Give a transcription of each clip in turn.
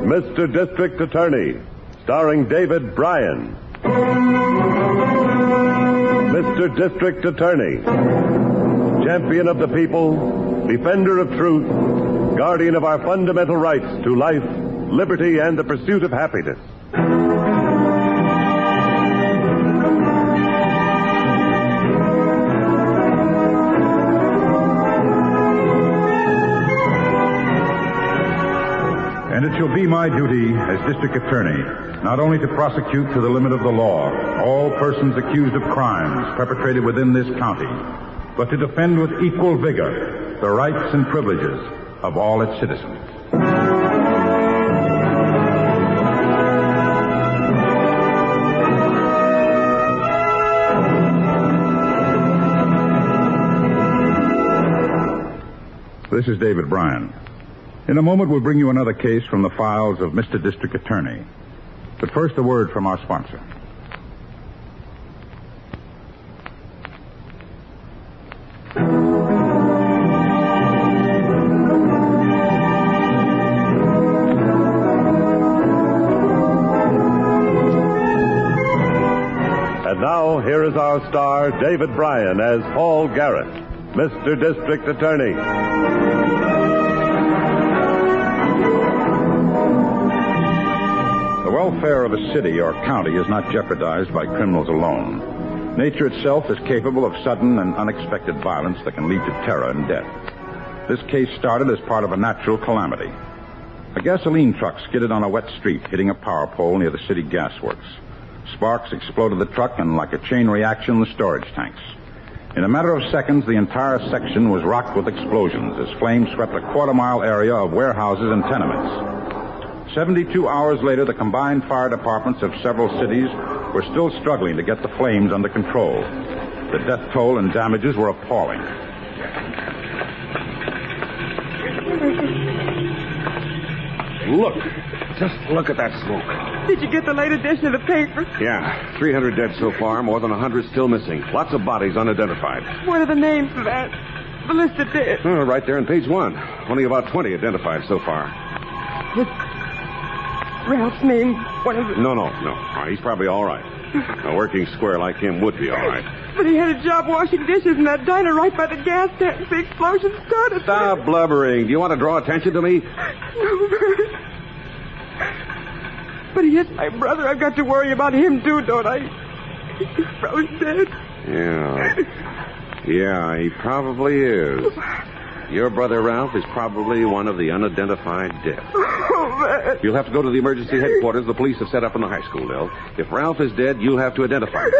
Mr. District Attorney, starring David Bryan. Mr. District Attorney, champion of the people, defender of truth, guardian of our fundamental rights to life, liberty, and the pursuit of happiness. And it shall be my duty as district attorney not only to prosecute to the limit of the law all persons accused of crimes perpetrated within this county, but to defend with equal vigor the rights and privileges of all its citizens. This is David Bryan. In a moment, we'll bring you another case from the files of Mr. District Attorney. But first, a word from our sponsor. And now, here is our star, David Bryan, as Paul Garrett, Mr. District Attorney. The welfare of a city or county is not jeopardized by criminals alone. Nature itself is capable of sudden and unexpected violence that can lead to terror and death. This case started as part of a natural calamity. A gasoline truck skidded on a wet street, hitting a power pole near the city gasworks. Sparks exploded the truck, and like a chain reaction, the storage tanks. In a matter of seconds, the entire section was rocked with explosions as flames swept a quarter-mile area of warehouses and tenements. 72 hours later, the combined fire departments of several cities were still struggling to get the flames under control. The death toll and damages were appalling. Just look at that smoke. Did you get the late edition of the paper? Yeah, 300 dead so far, more than 100 still missing. Lots of bodies unidentified. What are the names for that? The list of dead. Oh, right there on page 1. Only about 20 identified so far. Was Ralph's name one of the... No. He's probably all right. A working square like him would be all right. But he had a job washing dishes in that diner right by the gas tank. The explosion started. Stop blubbering. Do you want to draw attention to me? No, Bert. But he is my brother. I've got to worry about him, too, don't I? He's probably dead. Yeah, he probably is. Your brother Ralph is probably one of the unidentified dead. Oh, man. You'll have to go to the emergency headquarters the police have set up in the high school, Lil. If Ralph is dead, you'll have to identify him.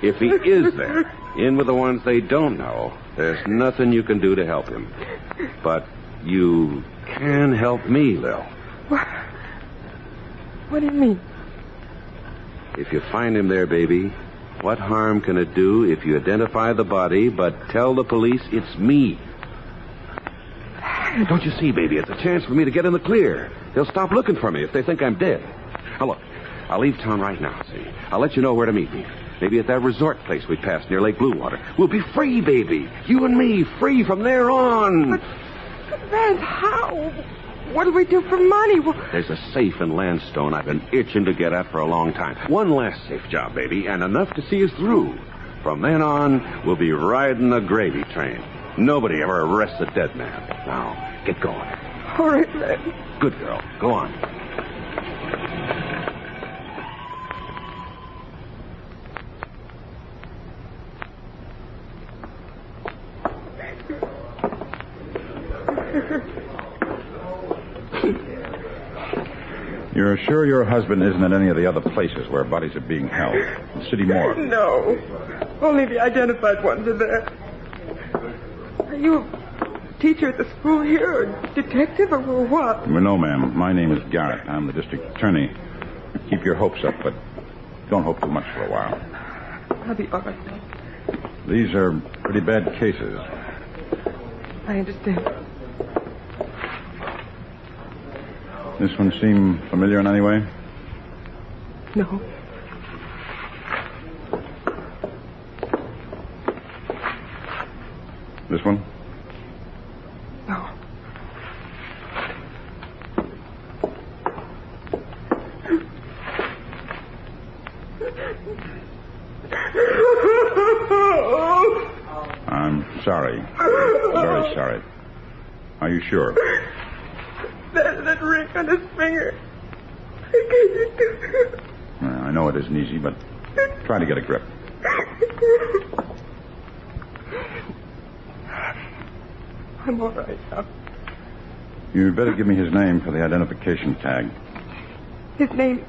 If he is there, in with the ones they don't know, there's nothing you can do to help him. But you can help me, Lil. What do you mean? If you find him there, baby, what harm can it do if you identify the body but tell the police it's me? Don't you see, baby, it's a chance for me to get in the clear. They'll stop looking for me if they think I'm dead. Now, look, I'll leave town right now, see? I'll let you know where to meet me. Maybe at that resort place we passed near Lake Blue Water. We'll be free, baby. You and me, free from there on. But Vance, how? What do we do for money? There's a safe in Landstone I've been itching to get at for a long time. One last safe job, baby, and enough to see us through. From then on, we'll be riding a gravy train. Nobody ever arrests a dead man. Now, get going. All right, man. Good girl. Go on. You're sure your husband isn't at any of the other places where bodies are being held? The city morgue? No. Only the identified ones are there. Are you a teacher at the school here, or detective, or what? Well, no, ma'am. My name is Garrett. I'm the district attorney. Keep your hopes up, but don't hope too much for a while. I'll be all right. These are pretty bad cases. I understand. This one seem familiar in any way? No. This one? No. sorry. Are you sure? That ring on his finger. Well, I know it isn't easy, but try to get a grip. I'm all right now. You'd better give me his name for the identification tag. His name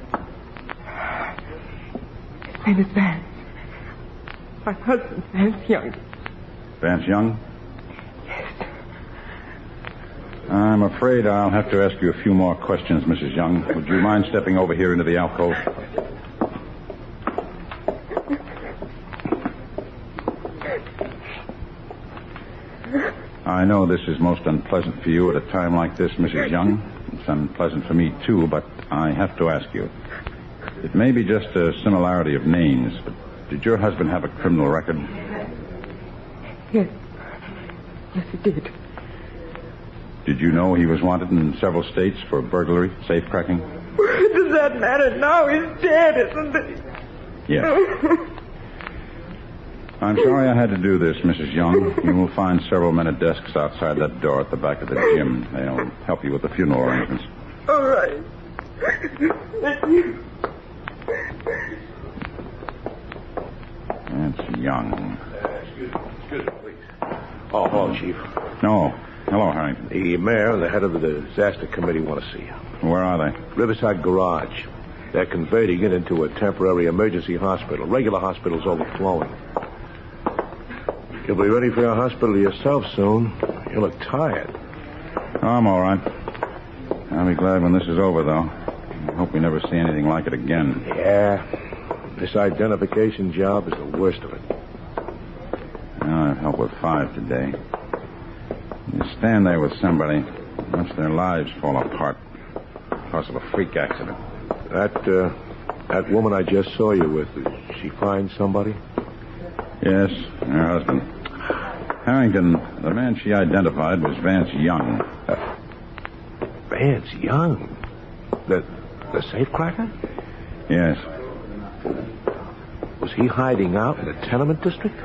is Vance. My husband, Vance Young. Vance Young? Yes. I'm afraid I'll have to ask you a few more questions, Mrs. Young. Would you mind stepping over here into the alcove? I know this is most unpleasant for you at a time like this, Mrs. Young. It's unpleasant for me, too, but I have to ask you. It may be just a similarity of names, but did your husband have a criminal record? Yes. Yes, he did. Did you know he was wanted in several states for burglary, safecracking? Does that matter now? He's dead, isn't he? Yes. I'm sorry I had to do this, Mrs. Young. You will find several men at desks outside that door at the back of the gym. They'll help you with the funeral arrangements. All right. Thank you. That's Young. Excuse me, please. Oh, hello, Chief. No. Hello, Harrington. The mayor and the head of the disaster committee want to see you. Where are they? Riverside Garage. They're converting it into a temporary emergency hospital. Regular hospital's overflowing. You'll be ready for your hospital yourself soon. You look tired. Oh, I'm all right. I'll be glad when this is over, though. I hope we never see anything like it again. Yeah. This identification job is the worst of it. I've helped with 5 today. You stand there with somebody, watch their lives fall apart because of a freak accident. That woman I just saw you with, did she find somebody? Yes, her husband. Harrington, the man she identified was Vance Young. Vance Young? The safecracker? Yes. Was he hiding out in the tenement district?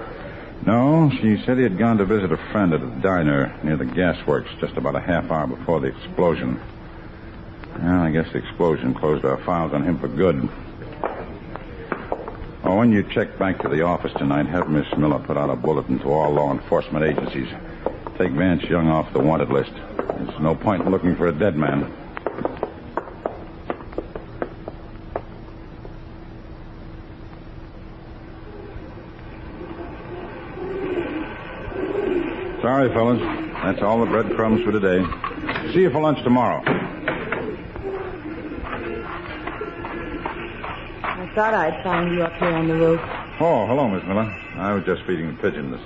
No, she said he had gone to visit a friend at a diner near the gasworks just about a half hour before the explosion. Well, I guess the explosion closed our files on him for good. Oh, when you check back to the office tonight, have Miss Miller put out a bulletin to all law enforcement agencies. Take Vance Young off the wanted list. There's no point in looking for a dead man. Sorry, fellas. That's all the breadcrumbs for today. See you for lunch tomorrow. I thought I'd find you up here on the roof. Oh, hello, Miss Miller. I was just feeding the pigeons.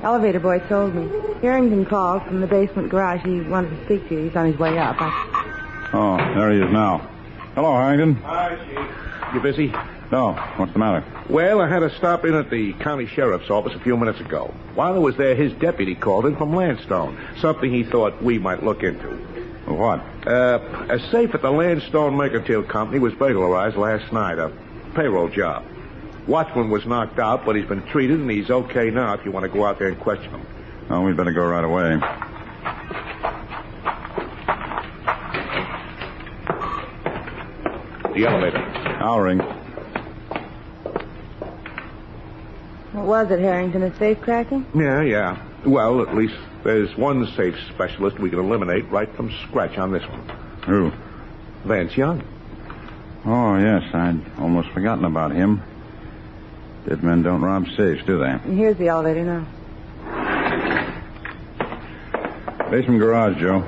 Elevator boy told me. Harrington called from the basement garage. He wanted to speak to you. He's on his way up. Oh, there he is now. Hello, Harrington. Hi, Chief. You busy? No. What's the matter? Well, I had to stop in at the county sheriff's office a few minutes ago. While I was there, his deputy called in from Landstone. Something he thought we might look into. What? A safe at the Landstone Mercantile Company was burglarized last night. A payroll job. Watchman was knocked out, but he's been treated, and he's okay now if you want to go out there and question him. Oh, we'd better go right away. The elevator. I'll ring. What was it, Harrington? A safe cracking? Yeah. Well, at least there's one safe specialist we can eliminate right from scratch on this one. Who? Vance Young. Oh, yes. I'd almost forgotten about him. Dead men don't rob safes, do they? And here's the elevator now. Basement garage, Joe.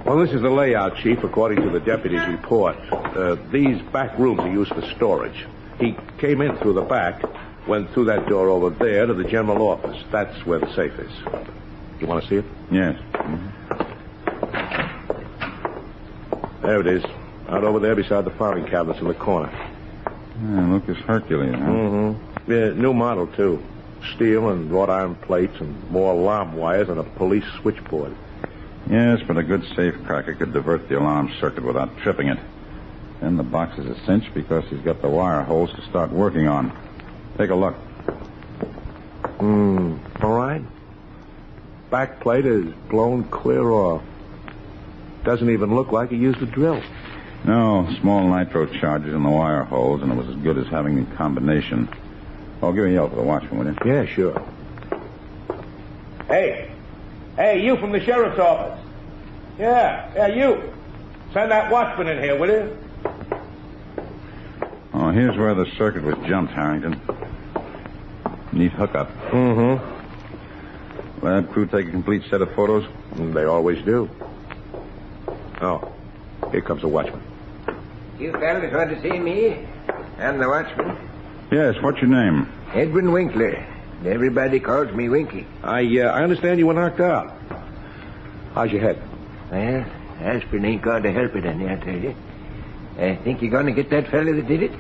Well, this is the layout, Chief, according to the deputy's report. These back rooms are used for storage. He came in through the back, went through that door over there to the general office. That's where the safe is. You want to see it? Yes. There it is. Out over there beside the filing cabinets in the corner. Lucas Hercules, huh? Mm-hmm. Yeah, new model, too. Steel and wrought iron plates and more alarm wires and a police switchboard. Yes, but a good safe cracker could divert the alarm circuit without tripping it. Then the box is a cinch because he's got the wire holes to start working on. Take a look. All right. Back plate is blown clear off. Doesn't even look like he used a drill. No, small nitro charges in the wire holes, and it was as good as having the combination. I'll give you a yell for the watchman, will you? Yeah, sure. Hey, you from the sheriff's office. Yeah, you. Send that watchman in here, will you? Oh, here's where the circuit was jumped, Harrington. Neat hookup. Mm-hmm. Lab crew take a complete set of photos? They always do. Oh, here comes the watchman. You fellas want to see me? I'm the watchman. Yes, what's your name? Edwin Winkler. Everybody calls me Winky. I understand you were knocked out. How's your head? Well, aspirin ain't going to help it any, I tell you. Think you're going to get that fella that did it?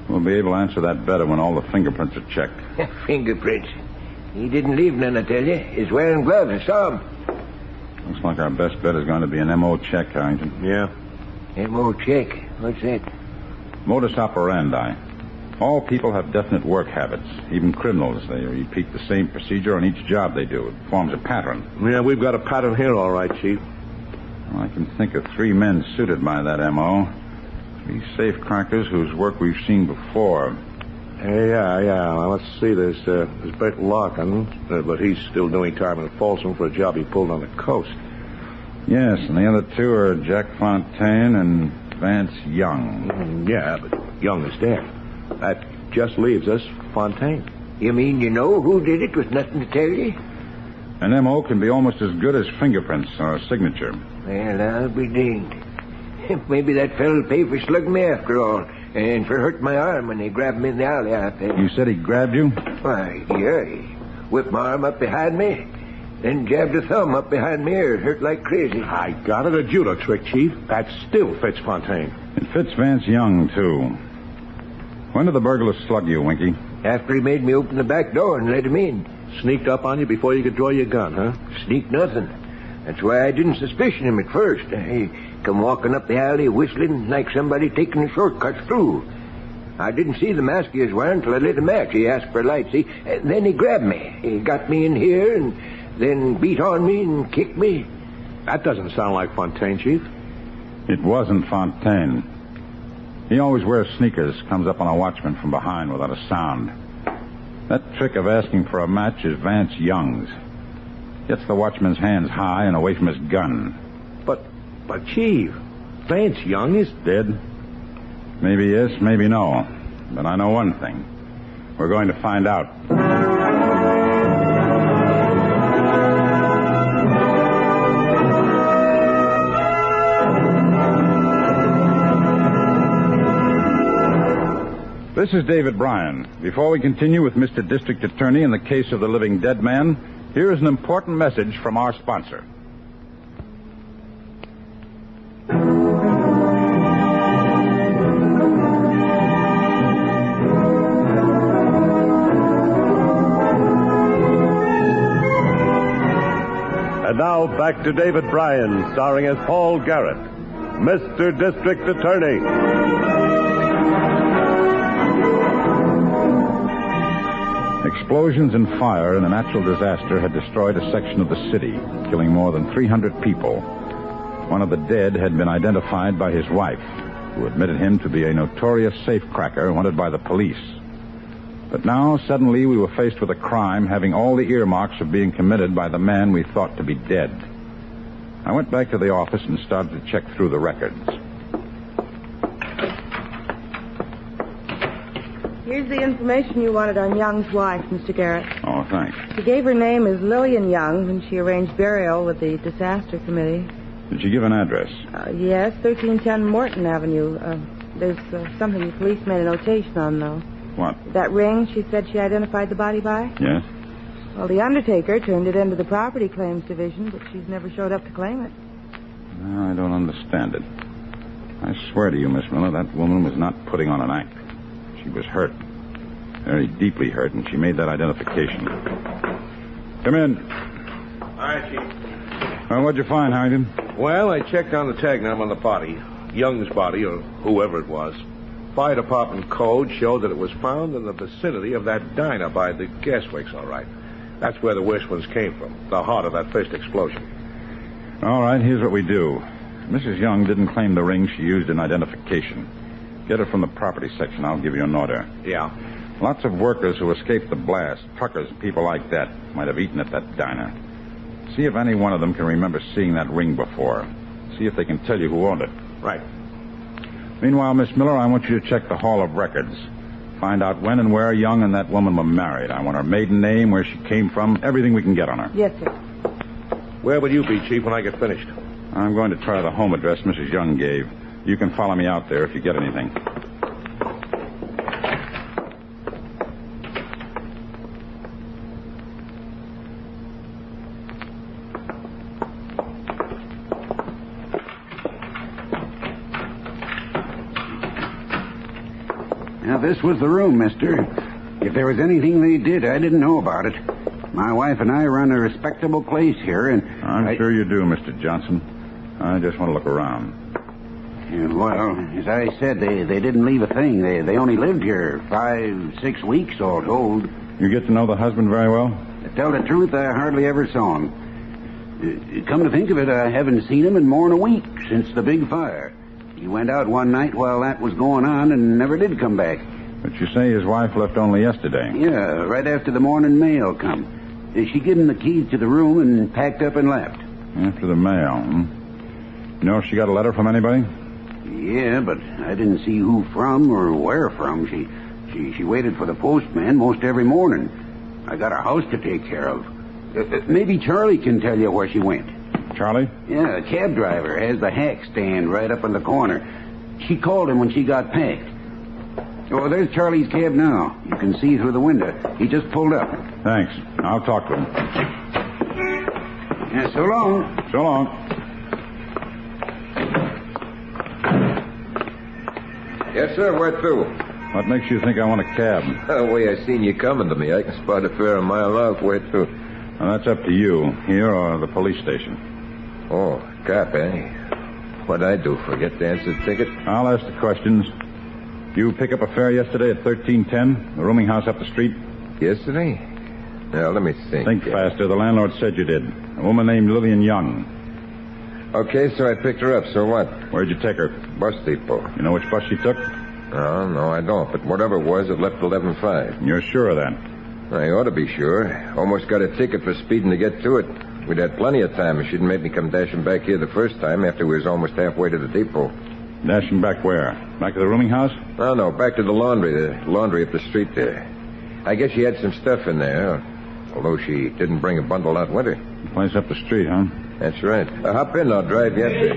We'll be able to answer that better when all the fingerprints are checked. Fingerprints. He didn't leave none, I tell you. He's wearing gloves. I saw him. Looks like our best bet is going to be an M.O. check, Harrington. Yeah. M.O. check? What's that? Modus operandi. All people have definite work habits, even criminals. They repeat the same procedure on each job they do. It forms a pattern. Yeah, we've got a pattern here, all right, Chief. Well, I can think of 3 men suited by that M.O. 3 safe crackers whose work we've seen before. Yeah. Well, let's see. There's Bert Larkin, but he's still doing time in Folsom for a job he pulled on the coast. Yes, and the other 2 are Jack Fontaine and Vance Young. Yeah, but Young is dead. That just leaves us Fontaine. You mean you know who did it with nothing to tell you? An M.O. can be almost as good as fingerprints or a signature. Well, I'll be dinged. Maybe that fella'll pay for slugging me after all, and for hurting my arm when he grabbed me in the alley out there. You said he grabbed you? Why, yeah. He whipped my arm up behind me, then jabbed a thumb up behind my ear. It hurt like crazy. I got it. A judo trick, Chief. That still fits Fontaine. It fits Vance Young, too. When did the burglar slug you, Winky? After he made me open the back door and let him in. Sneaked up on you before you could draw your gun, huh? Sneak nothing. That's why I didn't suspicion him at first. He come walking up the alley whistling like somebody taking a shortcut through. I didn't see the mask he was wearing till I lit a match. He asked for a light, see? Then he grabbed me. He got me in here and then beat on me and kicked me. That doesn't sound like Fontaine, Chief. It wasn't Fontaine. He always wears sneakers, comes up on a watchman from behind without a sound. That trick of asking for a match is Vance Young's. Gets the watchman's hands high and away from his gun. But Chief, Vance Young is dead. Maybe yes, maybe no. But I know one thing. We're going to find out. This is David Bryan. Before we continue with Mr. District Attorney in the case of the living dead man, here is an important message from our sponsor. And now back to David Bryan, starring as Paul Garrett, Mr. District Attorney. Explosions and fire in a natural disaster had destroyed a section of the city, killing more than 300 people. One of the dead had been identified by his wife, who admitted him to be a notorious safecracker wanted by the police. But now, suddenly, we were faced with a crime having all the earmarks of being committed by the man we thought to be dead. I went back to the office and started to check through the records. Here's the information you wanted on Young's wife, Mr. Garrett. Oh, thanks. She gave her name as Lillian Young, and she arranged burial with the disaster committee. Did she give an address? Yes, 1310 Morton Avenue. There's something the police made a notation on, though. What? That ring she said she identified the body by? Yes. Well, the undertaker turned it into the property claims division, but she's never showed up to claim it. I don't understand it. I swear to you, Miss Miller, that woman was not putting on an act. She was hurt. Very deeply hurt, and she made that identification. Come in. All right, Chief. Well, what'd you find, Harrington? Well, I checked on the tag number on the body. Young's body, or whoever it was. Fire department code showed that it was found in the vicinity of that diner by the gas works, all right. That's where the worst ones came from, the heart of that first explosion. All right, here's what we do. Mrs. Young didn't claim the ring she used in identification. Get it from the property section. I'll give you an order. Yeah. Lots of workers who escaped the blast, truckers, people like that, might have eaten at that diner. See if any one of them can remember seeing that ring before. See if they can tell you who owned it. Right. Meanwhile, Miss Miller, I want you to check the Hall of Records. Find out when and where Young and that woman were married. I want her maiden name, where she came from, everything we can get on her. Yes, sir. Where will you be, Chief, when I get finished? I'm going to try the home address Mrs. Young gave. You can follow me out there if you get anything. Now, this was the room, mister. If there was anything they did, I didn't know about it. My wife and I run a respectable place here, and... I'm sure you do, Mr. Johnson. I just want to look around. Yeah, well, as I said, they didn't leave a thing. They only lived here 5-6 weeks, all told. You get to know the husband very well? To tell the truth, I hardly ever saw him. Come to think of it, I haven't seen him in more than a week since the big fire. He went out one night while that was going on and never did come back. But you say his wife left only yesterday. Yeah, right after the morning mail come. She gave him the keys to the room and packed up and left. After the mail, You know if she got a letter from anybody? Yeah, but I didn't see who from or where from. She waited for the postman most every morning. I got a house to take care of. Maybe Charlie can tell you where she went. Charlie? Yeah, the cab driver has the hack stand right up in the corner. She called him when she got packed. Oh, there's Charlie's cab now. You can see through the window. He just pulled up. Thanks. I'll talk to him. Yeah, so long. So long. Yes, sir, where to? What makes you think I want a cab? The way I seen you coming to me, I can spot a fair a mile off. Where to? Well, that's up to you, here or the police station. Oh, cop, eh? What'd I do, forget to answer the ticket? I'll ask the questions. You pick up a fare yesterday at 1310, the rooming house up the street? Yesterday? Now, let me think. Think faster. The landlord said you did. A woman named Lillian Young. Okay, so I picked her up. So what? Where'd you take her? Bus depot. You know which bus she took? Oh, no, I don't. But whatever it was, it left 11:05. You're sure of that? I ought to be sure. Almost got a ticket for speeding to get to it. We'd had plenty of time. She didn't make me come dashing back here the first time after we was almost halfway to the depot. Dashing back where? Back to the rooming house? No, back to the laundry up the street there. I guess she had some stuff in there, although she didn't bring a bundle out with her. The place up the street, huh? That's right. Hop in, I'll drive you up there.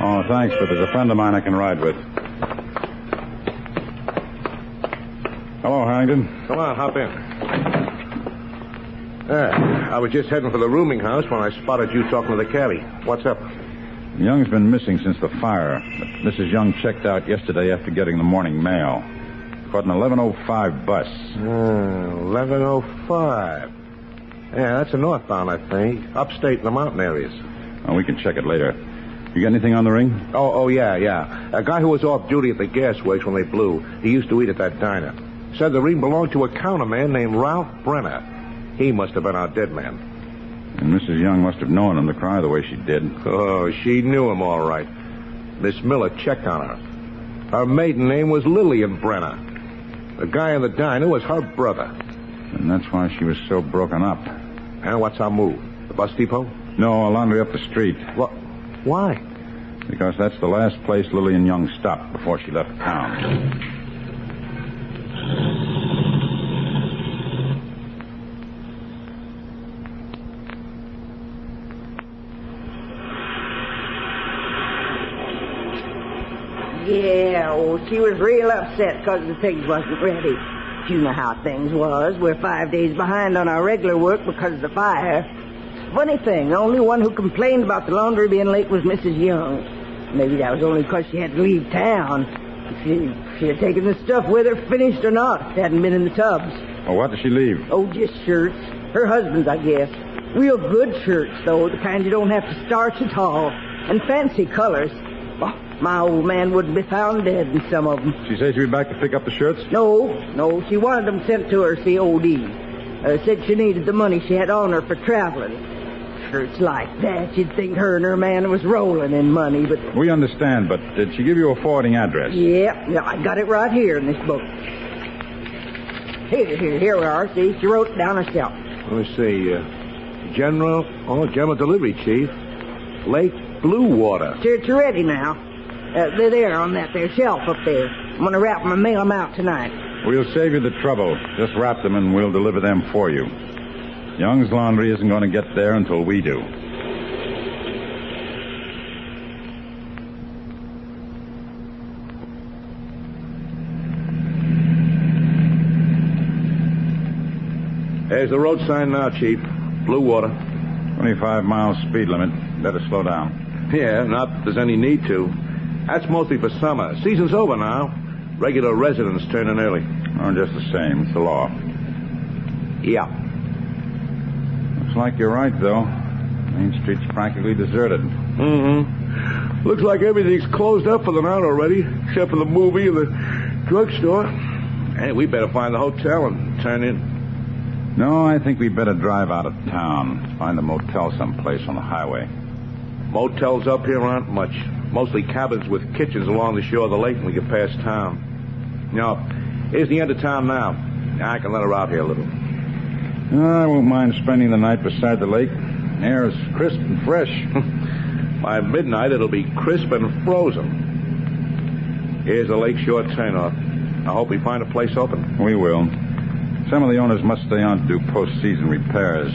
Oh, thanks, but there's a friend of mine I can ride with. Hello, Harrington. Come on, hop in. I was just heading for the rooming house when I spotted you talking to the cabbie. What's up? Young's been missing since the fire, but Mrs. Young checked out yesterday after getting the morning mail. Caught an 11:05 bus. 11:05. Yeah, that's a northbound, I think. Upstate in the mountain areas. Oh, we can check it later. You got anything on the ring? Oh, yeah. A guy who was off duty at the gas works when they blew. He used to eat at that diner. Said the ring belonged to a counterman named Ralph Brenner. He must have been our dead man. And Mrs. Young must have known him to cry the way she did. Oh, she knew him all right. Miss Miller checked on her. Her maiden name was Lillian Brenner. The guy in the diner was her brother. And that's why she was so broken up. And what's our move? The bus depot? No, a laundry up the street. What? Why? Because that's the last place Lillian Young stopped before she left town. Yeah, she was real upset because the pigs wasn't ready. You know how things was. We're 5 days behind on our regular work because of the fire. Funny thing, the only one who complained about the laundry being late was Mrs. Young. Maybe that was only because she had to leave town. She had taken the stuff with her, finished or not. It hadn't been in the tubs. Oh, what did she leave? Oh, just shirts. Her husband's, I guess. Real good shirts, though, the kind you don't have to starch at all. And fancy colors. Oh, my old man wouldn't be found dead in some of them. She said she'd be back to pick up the shirts? No, she wanted them sent to her COD. Said she needed the money she had on her for traveling. Shirts like that, you'd think her and her man was rolling in money, but... We understand, but did she give you a forwarding address? Yeah, I got it right here in this book. Here we are. See, she wrote it down herself. Let me see. General Delivery, Chief. Lake Blue Water. It's ready now. They're there on that there shelf up there. I'm going to wrap them and mail them out tonight. We'll save you the trouble. Just wrap them and we'll deliver them for you. Young's Laundry isn't going to get there until we do. There's the road sign now, Chief. Blue Water. 25 miles speed limit. Better slow down. Yeah, not that there's any need to. That's mostly for summer. Season's over now. Regular residents turn in early. Oh, just the same. It's the law. Yeah. Looks like you're right, though. Main Street's practically deserted. Mm-hmm. Looks like everything's closed up for the night already, except for the movie and the drugstore. Hey, we better find the hotel and turn in. No, I think we better drive out of town. Find a motel someplace on the highway. Motels up here aren't much. Mostly cabins with kitchens along the shore of the lake when we get past town. No, here's the end of town now. I can let her out here a little. I won't mind spending the night beside the lake. Air is crisp and fresh. By midnight, it'll be crisp and frozen. Here's the lakeshore turnoff. I hope we find a place open. We will. Some of the owners must stay on to do post-season repairs.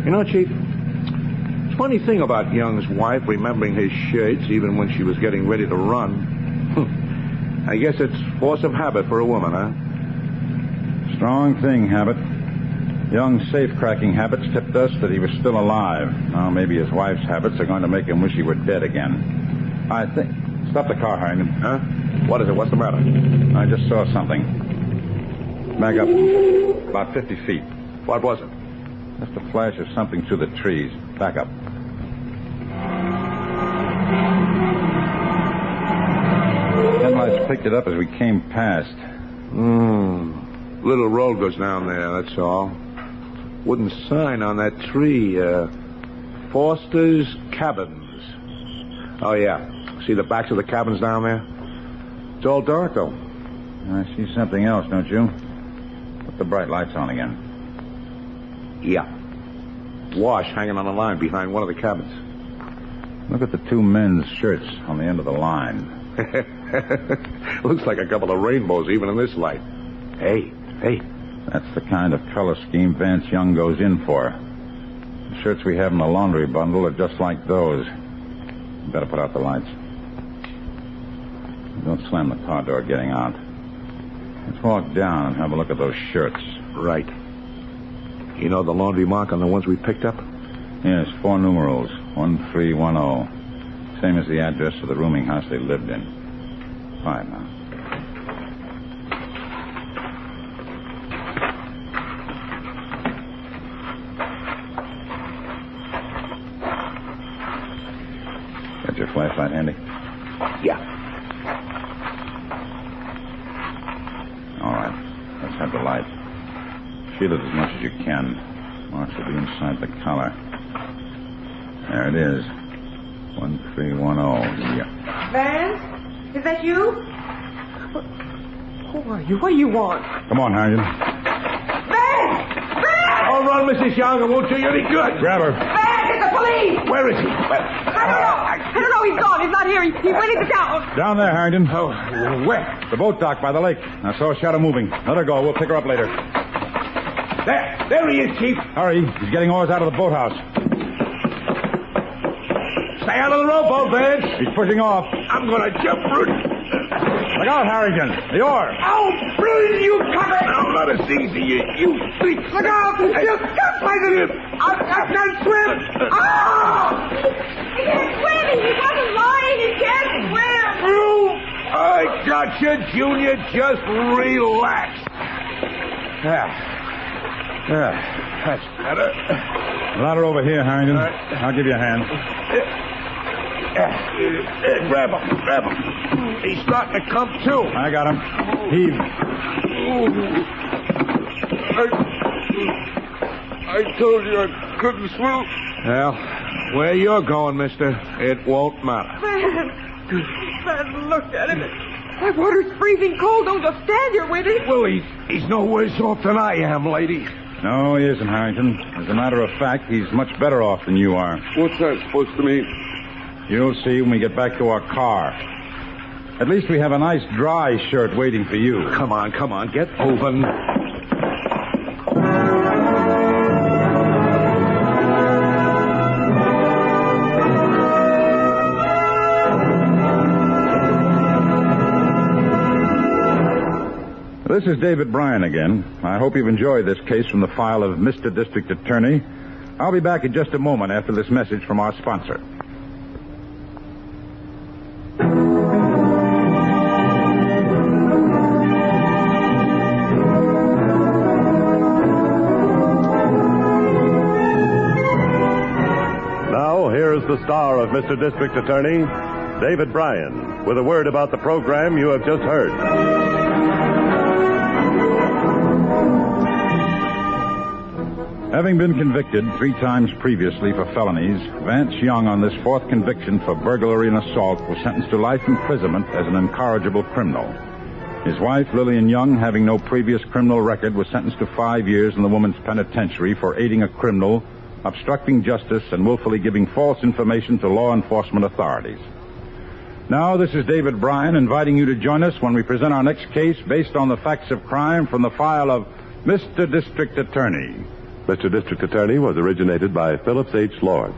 You know, Chief, it's a funny thing about Young's wife remembering his shirts even when she was getting ready to run. I guess it's force of habit for a woman, huh? Strong thing, habit. Young's safe-cracking habits tipped us that he was still alive. Now, maybe his wife's habits are going to make him wish he were dead again. I think... Stop the car, Harrington. Huh? What is it? What's the matter? I just saw something. Back up. About 50 feet. What was it? Just a flash of something through the trees. Back up. Headlights picked it up as we came past. Little road goes down there, that's all. Wooden sign on that tree. Foster's Cabins. Oh, yeah. See the backs of the cabins down there? It's all dark, though. I see something else, don't you? Put the bright lights on again. Yeah. Wash hanging on a line behind one of the cabins. Look at the two men's shirts on the end of the line. Looks like a couple of rainbows even in this light. Hey. That's the kind of color scheme Vance Young goes in for. The shirts we have in the laundry bundle are just like those. You better put out the lights. Don't slam the car door getting out. Let's walk down and have a look at those shirts. Right. You know the laundry mark on the ones we picked up? Yes, 4 numerals. 1310. Same as the address of the rooming house they lived in. 5 now. Got your flashlight handy? Yeah. All right. Let's have the light. Shield it as much as you can. Marks will be inside the collar. There it is. 1310. Yeah. Vance? Is that you? Who are you? What do you want? Come on, Harrington. Vance! Don't run, Mrs. Young. It won't do you any good. Grab her. Vance, it's the police! Where is he? I don't know. He's gone. He's not here. He went into town. Down there, Harrington. Oh, where? The boat dock by the lake. I saw a shadow moving. Let her go. We'll pick her up later. There he is, Chief. Hurry. He's getting oars out of the boathouse. Stay out of the rowboat, Vance. He's pushing off. I'm going to jump through. Look out, Harrington. The oar. Oh, please, you cover. No, not as easy, you freak. Look out. You can't fight it. I can't swim. Oh! He can't swim. He wasn't lying. He can't swim. I gotcha, Junior. Just relax. That's better. Ladder over here, Harrington. right. I'll give you a hand. Grab him. He's starting to come to. I got him. Heave. I told you I couldn't swim. Well, where you're going, mister, it won't matter. Van, look at him. That water's freezing cold. Don't just stand here with him. Well, he's no worse off than I am, lady. No, he isn't, Harrington. As a matter of fact, he's much better off than you are. What's that supposed to mean? You'll see when we get back to our car. At least we have a nice dry shirt waiting for you. Come on, get moving. This is David Bryan again. I hope you've enjoyed this case from the file of Mr. District Attorney. I'll be back in just a moment after this message from our sponsor. Now, here's the star of Mr. District Attorney, David Bryan, with a word about the program you have just heard. Having been convicted 3 times previously for felonies, Vance Young, on this 4th conviction for burglary and assault, was sentenced to life imprisonment as an incorrigible criminal. His wife, Lillian Young, having no previous criminal record, was sentenced to 5 years in the women's penitentiary for aiding a criminal, obstructing justice, and willfully giving false information to law enforcement authorities. Now, this is David Bryan inviting you to join us when we present our next case based on the facts of crime from the file of Mr. District Attorney. Mr. District Attorney was originated by Phillips H. Lord.